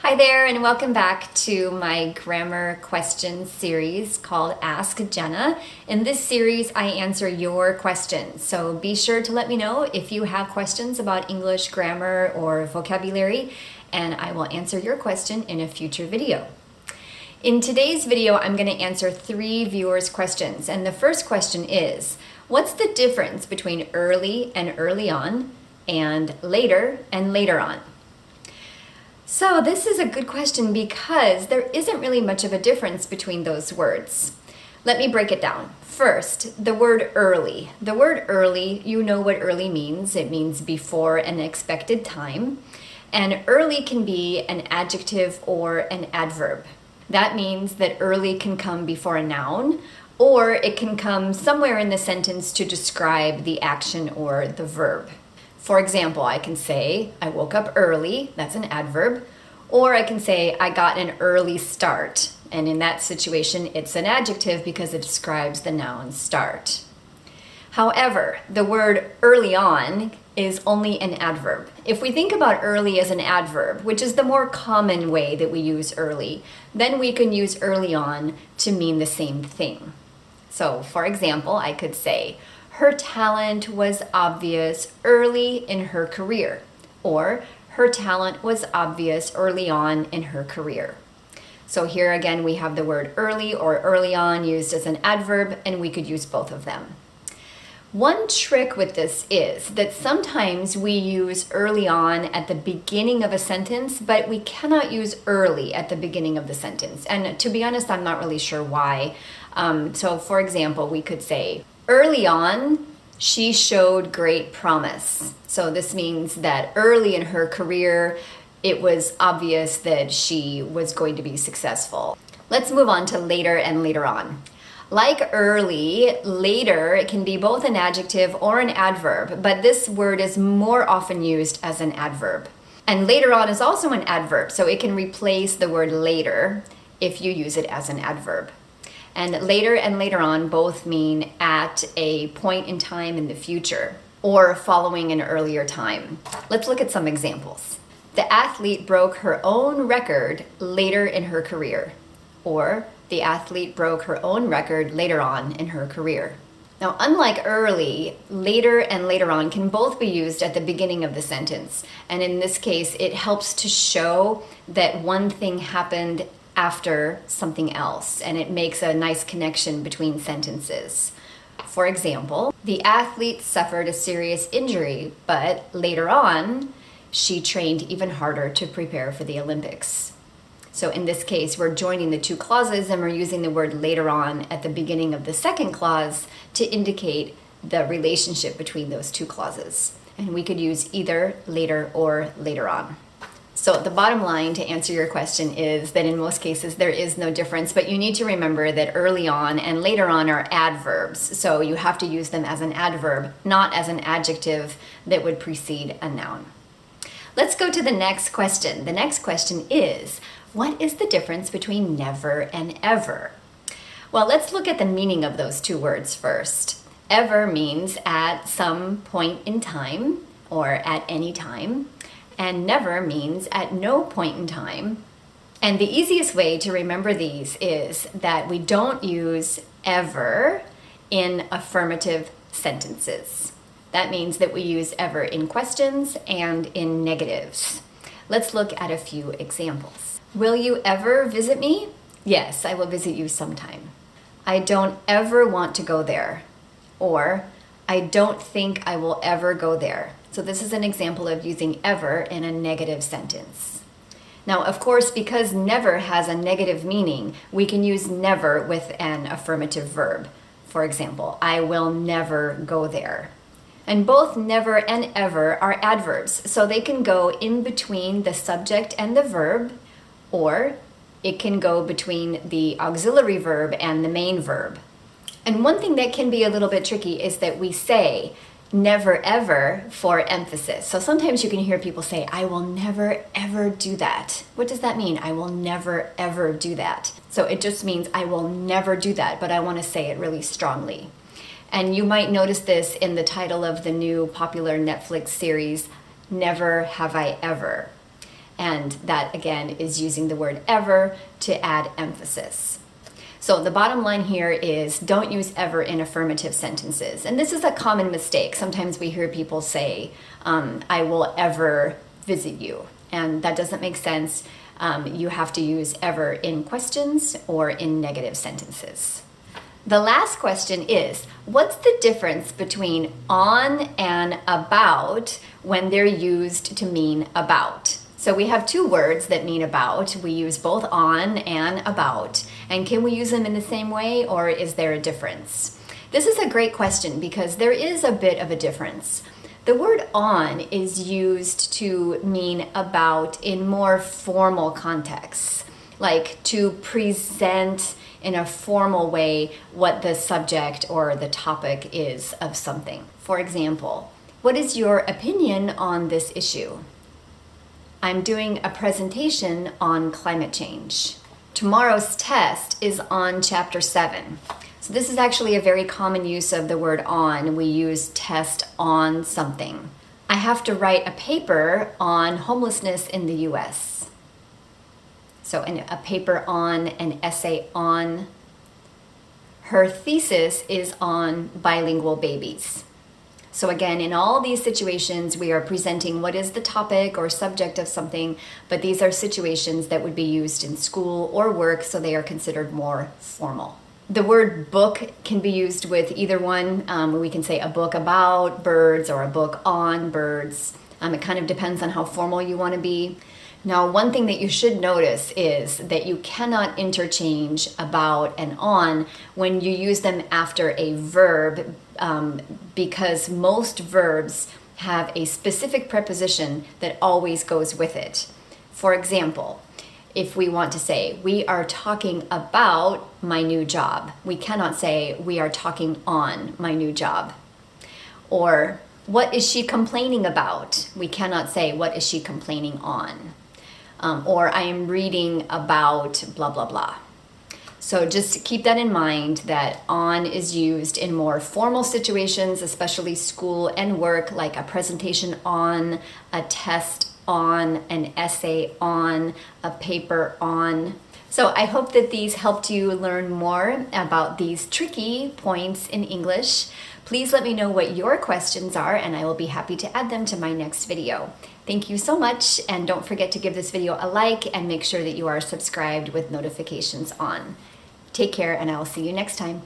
Hi there, and welcome back to my grammar question series called Ask Jenna. In this series, I answer your questions. So be sure to let me know if you have questions about English grammar or vocabulary, and I will answer your question in a future video. In today's video, I'm going to answer 3 viewers' questions. And the first question is, what's the difference between early and early on, and later and later on? So this is a good question because there isn't really much of a difference between those words. Let me break it down. First, the word early. The word early, you know what early means. It means before an expected time. And early can be an adjective or an adverb. That means that early can come before a noun, or it can come somewhere in the sentence to describe the action or the verb. For example, I can say, I woke up early, that's an adverb, or I can say, I got an early start. And in that situation, it's an adjective because it describes the noun start. However, the word early on is only an adverb. If we think about early as an adverb, which is the more common way that we use early, then we can use early on to mean the same thing. So, for example, I could say, her talent was obvious early in her career, or her talent was obvious early on in her career. So here again we have the word early or early on used as an adverb, and we could use both of them. One trick with this is that sometimes we use early on at the beginning of a sentence, but we cannot use early at the beginning of the sentence. And to be honest, I'm not really sure why. So for example, we could say, early on, she showed great promise. So this means that early in her career, it was obvious that she was going to be successful. Let's move on to later and later on. Like early, later can be both an adjective or an adverb, but this word is more often used as an adverb. And later on is also an adverb, so it can replace the word later if you use it as an adverb. And later and later on both mean at a point in time in the future or following an earlier time. Let's look at some examples. The athlete broke her own record later in her career, or the athlete broke her own record later on in her career. Now, unlike early, later and later on can both be used at the beginning of the sentence. And in this case, it helps to show that one thing happened after something else, and it makes a nice connection between sentences. For example, the athlete suffered a serious injury, but later on, she trained even harder to prepare for the Olympics. So in this case, we're joining the 2 clauses and we're using the word later on at the beginning of the second clause to indicate the relationship between those 2 clauses. And we could use either later or later on. So the bottom line to answer your question is that in most cases there is no difference, but you need to remember that early on and later on are adverbs. So you have to use them as an adverb, not as an adjective that would precede a noun. Let's go to the next question. The next question is, what is the difference between never and ever? Well, let's look at the meaning of those 2 words first. Ever means at some point in time or at any time. And never means at no point in time. And the easiest way to remember these is that we don't use ever in affirmative sentences. That means that we use ever in questions and in negatives. Let's look at a few examples. Will you ever visit me? Yes, I will visit you sometime. I don't ever want to go there. Or, I don't think I will ever go there. So this is an example of using ever in a negative sentence. Now, of course, because never has a negative meaning, we can use never with an affirmative verb. For example, I will never go there. And both never and ever are adverbs, so they can go in between the subject and the verb, or it can go between the auxiliary verb and the main verb. And one thing that can be a little bit tricky is that we say never ever for emphasis. So sometimes you can hear people say, I will never ever do that. What does that mean? I will never ever do that. So it just means I will never do that, but I want to say it really strongly. And you might notice this in the title of the new popular Netflix series, Never Have I Ever. And that again is using the word ever to add emphasis. So the bottom line here is don't use ever in affirmative sentences. And this is a common mistake. Sometimes we hear people say, I will ever visit you. And that doesn't make sense. You have to use ever in questions or in negative sentences. The last question is, what's the difference between on and about when they're used to mean about? So we have two words that mean about. We use both on and about. And can we use them in the same way, or is there a difference? This is a great question because there is a bit of a difference. The word on is used to mean about in more formal contexts, like to present in a formal way what the subject or the topic is of something. For example, what is your opinion on this issue? I'm doing a presentation on climate change. Tomorrow's test is on chapter 7. So this is actually a very common use of the word on. We use test on something. I have to write a paper on homelessness in the US. So a paper on, an essay on. Her thesis is on bilingual babies. So again, in all these situations, we are presenting what is the topic or subject of something, but these are situations that would be used in school or work, so they are considered more formal. The word book can be used with either one. We can say a book about birds or a book on birds. It kind of depends on how formal you want to be. Now, one thing that you should notice is that you cannot interchange about and on when you use them after a verb, because most verbs have a specific preposition that always goes with it. For example, if we want to say, we are talking about my new job, we cannot say, we are talking on my new job. Or, what is she complaining about? We cannot say, what is she complaining on? Or I am reading about blah, blah, blah. So just keep that in mind that on is used in more formal situations, especially school and work, like a presentation on, a test on, an essay on, a paper on. So I hope that these helped you learn more about these tricky points in English. Please let me know what your questions are, and I will be happy to add them to my next video. Thank you so much, and don't forget to give this video a like and make sure that you are subscribed with notifications on. Take care, and I will see you next time.